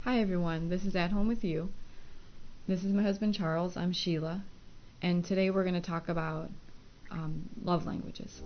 Hi everyone, this is At Home With You. This is my husband Charles, I'm Sheila, and today we're going to talk about love languages.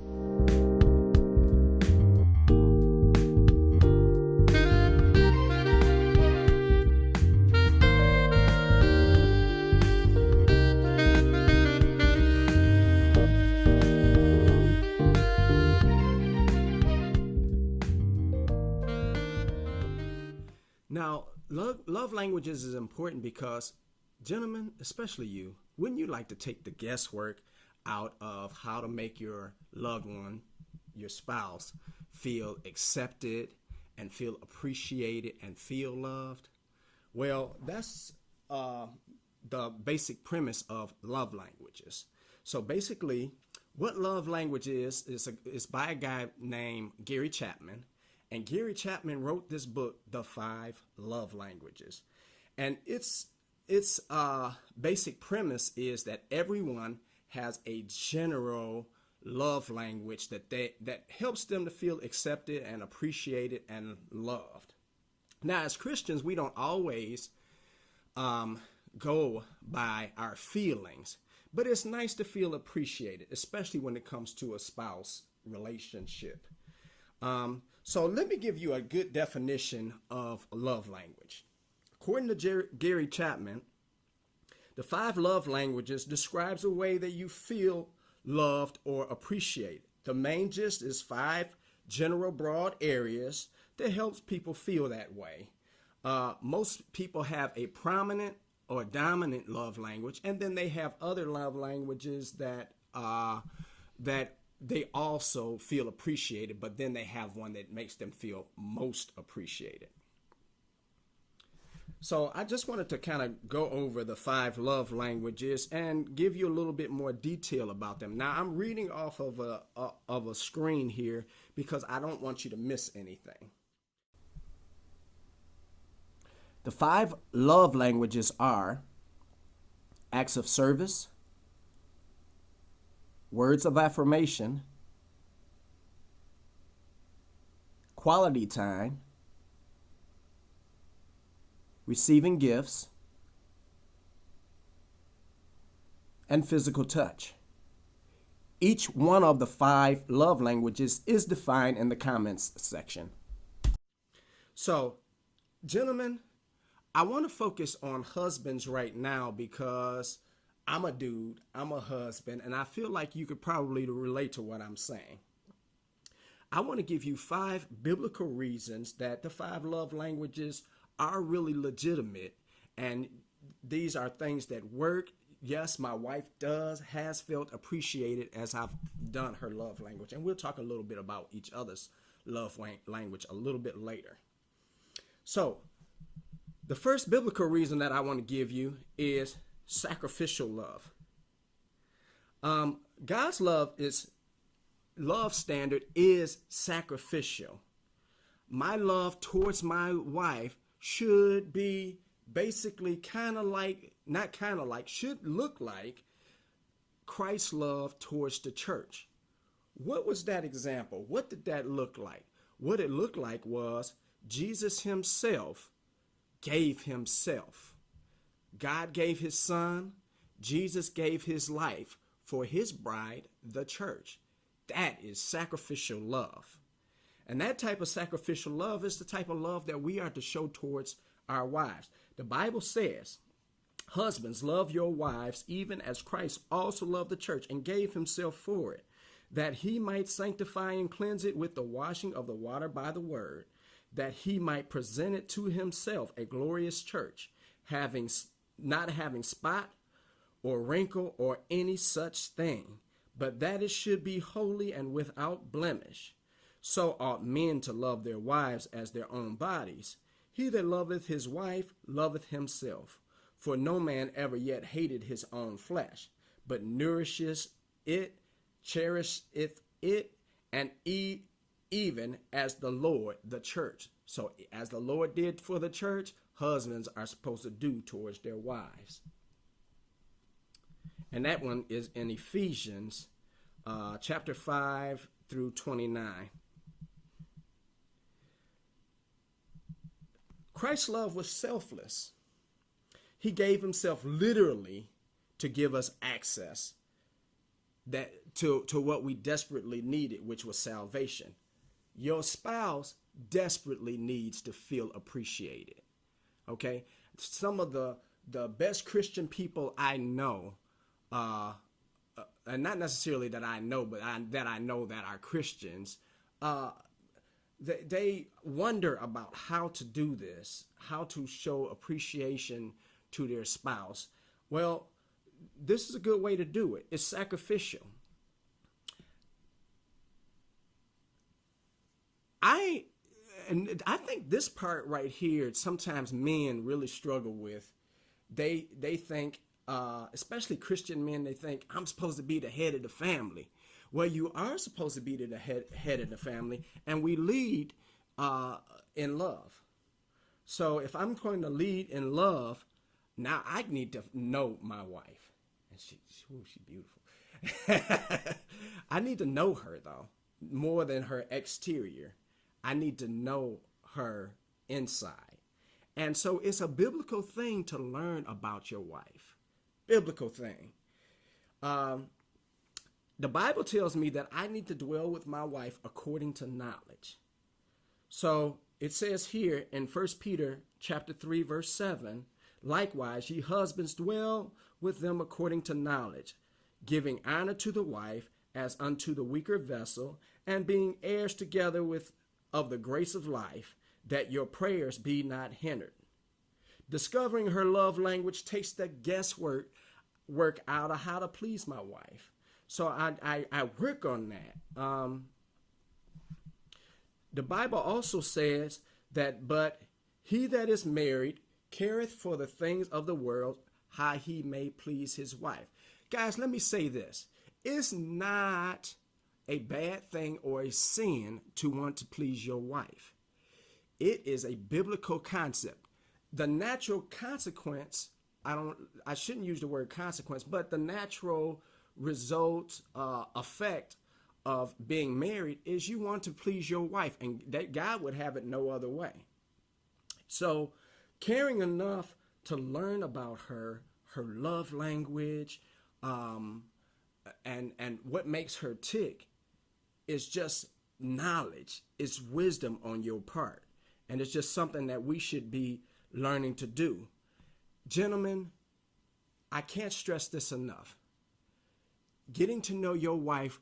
Now, love languages is important because, gentlemen, especially you, wouldn't you like to take the guesswork out of how to make your loved one, your spouse, feel accepted and feel appreciated and feel loved? Well, that's the basic premise of love languages. So basically, what love language is by a guy named Gary Chapman. And Gary Chapman wrote this book, The Five Love Languages. And its basic premise is that everyone has a general love language that helps them to feel accepted and appreciated and loved. Now, as Christians, we don't always go by our feelings, but it's nice to feel appreciated, especially when it comes to a spouse relationship. So let me give you a good definition of love language. According to Gary Chapman, the five love languages describes a way that you feel loved or appreciated. The main gist is five general broad areas that helps people feel that way. Most people have a prominent or dominant love language, and then they have other love languages that they also feel appreciated, but then they have one that makes them feel most appreciated. So I just wanted to kind of go over the five love languages and give you a little bit more detail about them. Now, I'm reading off of a screen here because I don't want you to miss anything. The five love languages are acts of service, words of affirmation, quality time, receiving gifts, and physical touch. Each one of the five love languages is defined in the comments section. So, gentlemen, I want to focus on husbands right now because I'm a dude, I'm a husband, and I feel like you could probably relate to what I'm saying. I want to give you five biblical reasons that the five love languages are really legitimate, and these are things that work. Yes, my wife has felt appreciated as I've done her love language, and we'll talk a little bit about each other's love language a little bit later. So, the first biblical reason that I want to give you is sacrificial love. God's love standard is sacrificial. My love towards my wife should be basically should look like Christ's love towards the church. What was that example? What did that look like? What it looked like was Jesus himself gave himself. God gave his son. Jesus gave his life for his bride, the church. That is sacrificial love. And that type of sacrificial love is the type of love that we are to show towards our wives. The Bible says, husbands, love your wives even as Christ also loved the church and gave himself for it, that he might sanctify and cleanse it with the washing of the water by the word, that he might present it to himself a glorious church, not having spot or wrinkle or any such thing, but that it should be holy and without blemish. So ought men to love their wives as their own bodies. He that loveth his wife loveth himself. For no man ever yet hated his own flesh, but nourishes it, cherisheth it, and even as the Lord, the church. So as the Lord did for the church, husbands are supposed to do towards their wives. And that one is in Ephesians chapter 5 through 29. Christ's love was selfless. He gave himself literally to give us access to what we desperately needed, which was salvation. Your spouse desperately needs to feel appreciated. Okay? Some of the best Christian people I know, and not necessarily that I know, but that I know that are Christians, they wonder about how to do this, how to show appreciation to their spouse. Well, this is a good way to do it. It's sacrificial. I think this part right here, sometimes men really struggle with. They think, especially Christian men, they think, I'm supposed to be the head of the family. Well, you are supposed to be the head of the family, and we lead in love. So if I'm going to lead in love, now I need to know my wife. And she's beautiful. I need to know her, though, more than her exterior. I need to know her inside. And so it's a biblical thing to learn about your wife. Biblical thing. The Bible tells me that I need to dwell with my wife according to knowledge. So it says here in 1 Peter chapter 3, verse 7, likewise, ye husbands dwell with them according to knowledge, giving honor to the wife as unto the weaker vessel, and being heirs together of the grace of life, that your prayers be not hindered. Discovering her love language takes the guesswork out of how to please my wife. So I work on that. The Bible also says that, but he that is married careth for the things of the world, how he may please his wife. Guys, let me say this. It's not a bad thing or a sin to want to please your wife. It is a biblical concept. The natural consequence, I shouldn't use the word consequence, but the natural result, effect of being married is you want to please your wife, and that God would have it no other way. So caring enough to learn about her love language, and what makes her tick is just knowledge. It's wisdom on your part. And it's just something that we should be learning to do. Gentlemen, I can't stress this enough. Getting to know your wife,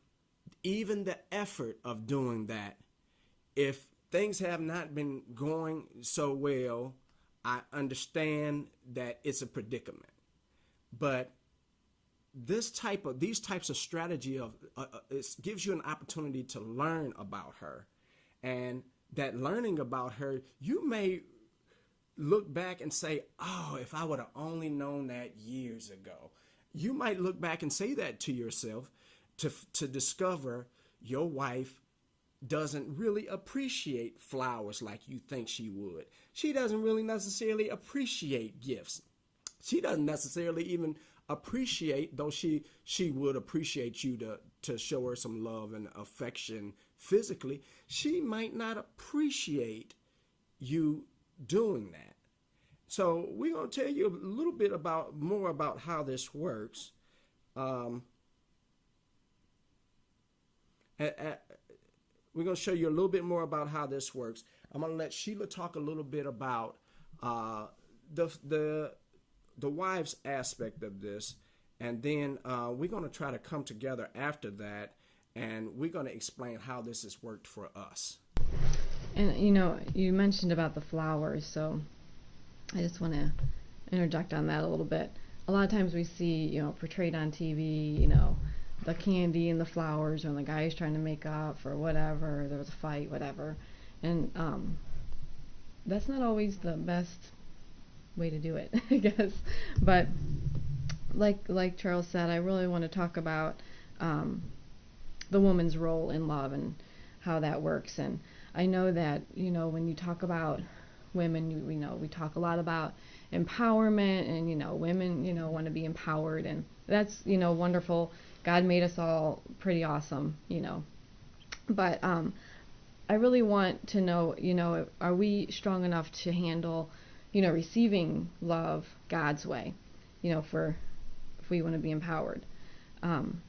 even the effort of doing that, if things have not been going so well, I understand that it's a predicament. But these types of strategy it gives you an opportunity to learn about her, and that learning about her, you may look back and say, oh, if I would have only known that years ago. You might look back and say that to yourself to discover your wife doesn't really appreciate flowers like you think she would. She doesn't really necessarily appreciate gifts. She doesn't necessarily even appreciate, though she would appreciate you to show her some love and affection physically, she might not appreciate you doing that. So we're going to tell you a little bit more about how this works. We're going to show you a little bit more about how this works. I'm going to let Sheila talk a little bit about the wives aspect of this, and then we're going to try to come together after that, and we're going to explain how this has worked for us. And you mentioned about the flowers, so I just want to interject on that a little bit. A lot of times we see, portrayed on TV, the candy and the flowers when the guy's trying to make up for whatever, there was a fight, whatever. And that's not always the best way to do it, I guess. But like Charles said, I really want to talk about the woman's role in love and how that works. And I know that, when you talk about women, we talk a lot about empowerment, and, women, want to be empowered, and that's, wonderful. God made us all pretty awesome, but I really want to know, are we strong enough to handle, receiving love God's way, for if we want to be empowered.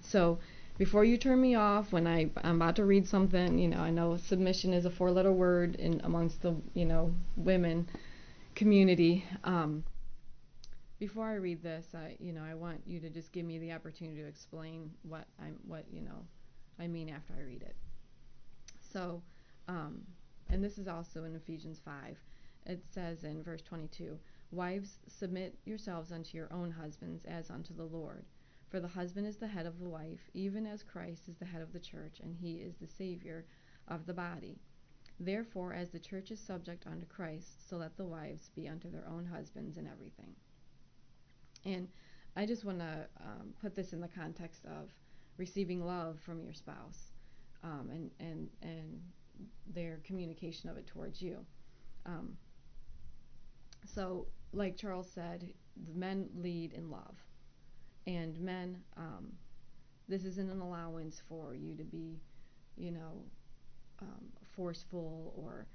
So before you turn me off when I'm about to read something, I know submission is a four-letter word in amongst the, women community. Before I read this, I want you to just give me the opportunity to explain what I mean after I read it. So, and this is also in Ephesians 5. It says in verse 22, "Wives, submit yourselves unto your own husbands as unto the Lord. For the husband is the head of the wife, even as Christ is the head of the church, and he is the Savior of the body. Therefore, as the church is subject unto Christ, so let the wives be unto their own husbands in everything." And I just want to put this in the context of receiving love from your spouse, and their communication of it towards you. Um, so, like Charles said, the men lead in love, and men, this isn't an allowance for you to be, you know, forceful or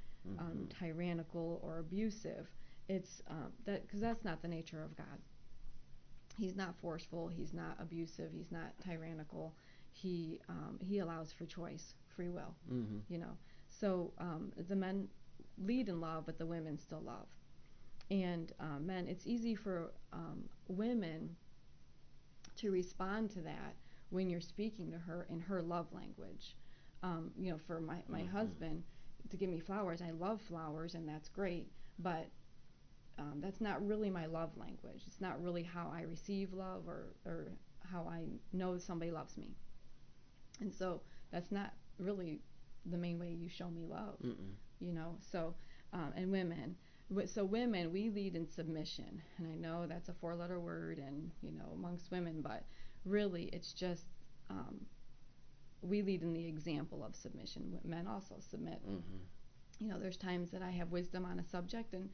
tyrannical or abusive. It's that because that's not the nature of God. He's not forceful. He's not abusive. He's not tyrannical. He allows for choice, free will. You know, so the men lead in love, but the women still love. And men, it's easy for women to respond to that when you're speaking to her in her love language. For my husband to give me flowers, I love flowers, and that's great, but that's not really my love language. It's not really how I receive love or how I know somebody loves me. And so that's not really the main way you show me love. So and women, so women, we lead in submission, and I know that's a four-letter word, and amongst women, but really it's just we lead in the example of submission. Men also submit. There's times that I have wisdom on a subject, and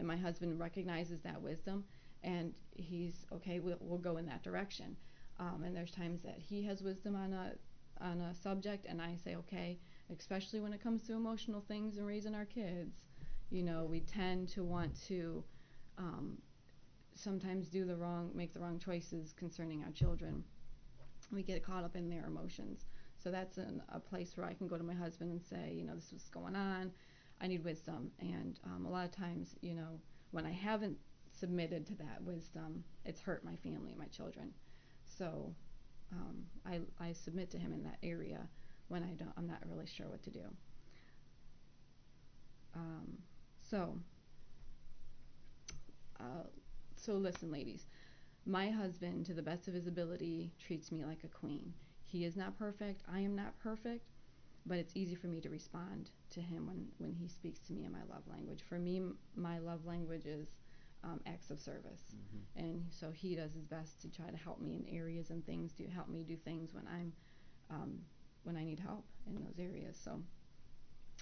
my husband recognizes that wisdom, and he's okay. We'll go in that direction. And there's times that he has wisdom on a subject, and I say okay. Especially when it comes to emotional things and raising our kids, we tend to want to sometimes make the wrong choices concerning our children. We get caught up in their emotions. So that's a place where I can go to my husband and say, this is what's going on. I need wisdom. And a lot of times, when I haven't submitted to that wisdom, it's hurt my family and my children. So I submit to him in that area when I'm not really sure what to do. Um, so, so listen, ladies. My husband, to the best of his ability, treats me like a queen. He is not perfect. I am not perfect. But it's easy for me to respond to him when he speaks to me in my love language. For me, my love language is acts of service. And so he does his best to try to help me in areas and things, to help me do things when I need help in those areas. So,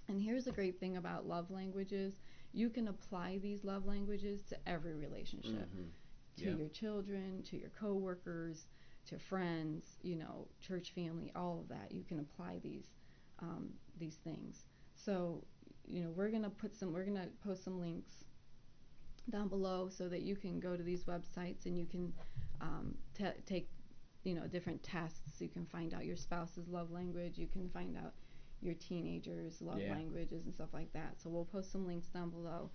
and here's the great thing about love languages. You can apply these love languages to every relationship. To your children, to your coworkers, to friends, church family, all of that. You can apply these things. So, we're gonna post some links down below so that you can go to these websites and you can take different tests. You can find out your spouse's love language. You can find out your teenagers' love languages and stuff like that. So we'll post some links down below.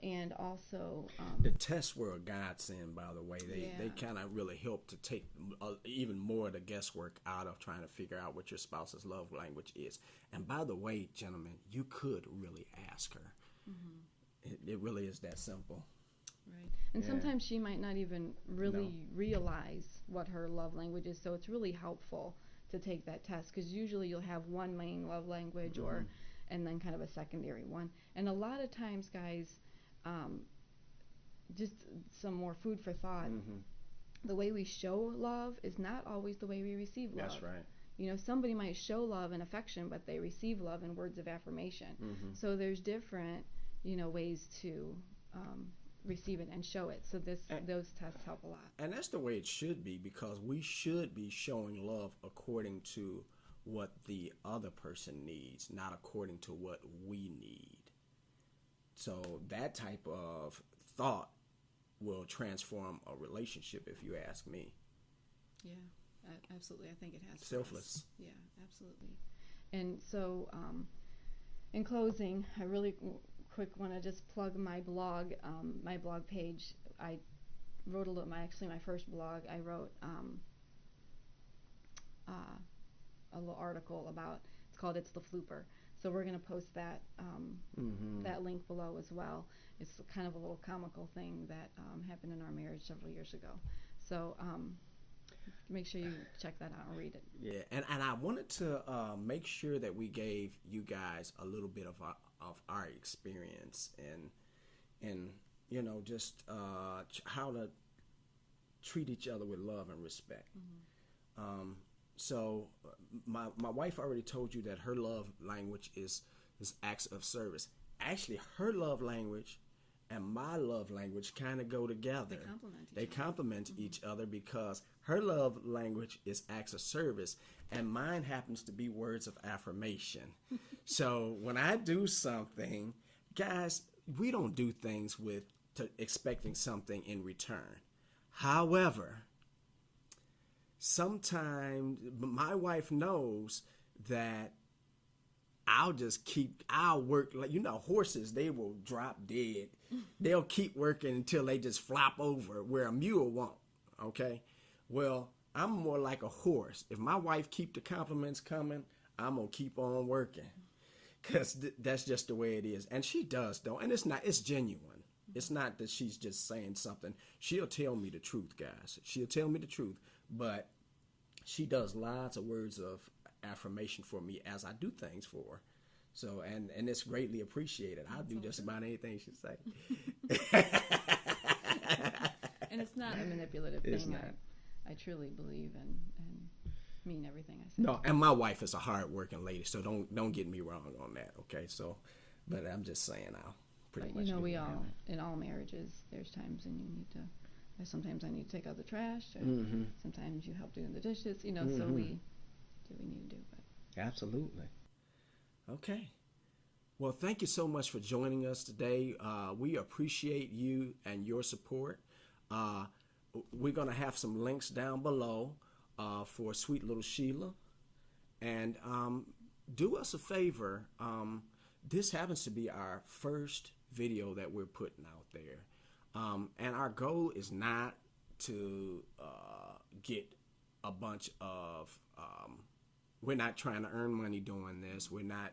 And also the tests were a godsend, by the way. They kind of really help to take even more of the guesswork out of trying to figure out what your spouse's love language is. And by the way, gentlemen, you could really ask her. It really is that simple. Right. And sometimes she might not even really realize what her love language is. So it's really helpful to take that test, because usually you'll have one main love language and then kind of a secondary one. And a lot of times, guys, just some more food for thought. The way we show love is not always the way we receive love. That's right. Somebody might show love and affection, but they receive love in words of affirmation. So there's different, ways to receive it and show it. So those tests help a lot. And that's the way it should be, because we should be showing love according to what the other person needs, not according to what we need. So that type of thought will transform a relationship, if you ask me. Yeah, absolutely. I think it has. Selfless. Yeah, absolutely. And so, in closing, I really quick want to just plug my blog page. I wrote my first blog. I wrote a little article about. It's called "It's the Flooper." So we're going to post that that link below as well. It's kind of a little comical thing that happened in our marriage several years ago. So make sure you check that out and read it. Yeah, and I wanted to make sure that we gave you guys a little bit of our experience and you know, just how to treat each other with love and respect. So my wife already told you that her love language is acts of service. Actually, her love language and my love language kind of go together. They complement each other because her love language is acts of service and mine happens to be words of affirmation. So when I do something, guys, we don't do things expecting something in return. However, sometimes my wife knows that I'll work, like, you know, horses, they will drop dead. They'll keep working until they just flop over, where a mule won't, okay? Well, I'm more like a horse. If my wife keep the compliments coming, I'm going to keep on working because that's just the way it is. And she does, though, and it's genuine. It's not that she's just saying something. She'll tell me the truth, guys. She'll tell me the truth, but she does lots of words of affirmation for me as I do things for her. So, and it's greatly appreciated. I'll do just about anything she say. And it's not a manipulative thing. I truly believe and mean everything I say. No, and my wife is a hard-working lady, so don't get me wrong on that, okay? So, but I'm just saying I'll pretty much. You know, we all, in all marriages, there's times when you need to. Sometimes I need to take out the trash. Or sometimes you help doing the dishes. You know, so we do what we need to do. But. Absolutely. Okay. Well, thank you so much for joining us today. We appreciate you and your support. We're going to have some links down below for sweet little Sheila. And do us a favor. This happens to be our first video that we're putting out there. And our goal is not to get a bunch of, we're not trying to earn money doing this. We're not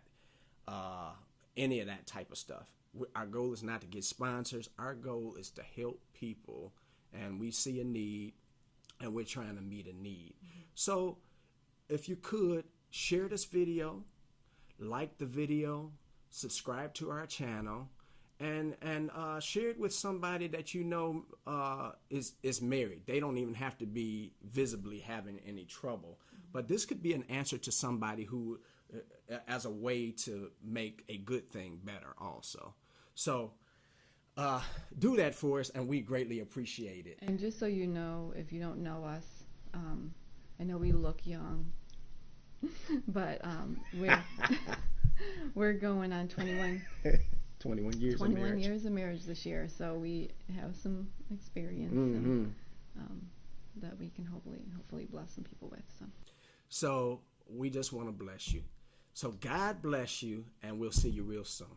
any of that type of stuff. Our goal is not to get sponsors. Our goal is to help people, and we see a need, and we're trying to meet a need. So if you could, share this video, like the video, subscribe to our channel, and share it with somebody that you know is married. They don't even have to be visibly having any trouble. But this could be an answer to somebody who, as a way to make a good thing better also. So do that for us, and we greatly appreciate it. And just so you know, if you don't know us, I know we look young, but we're going on 21 years of marriage this year, so we have some experience and, that we can hopefully bless some people with. So we just want to bless you. So God bless you, and we'll see you real soon.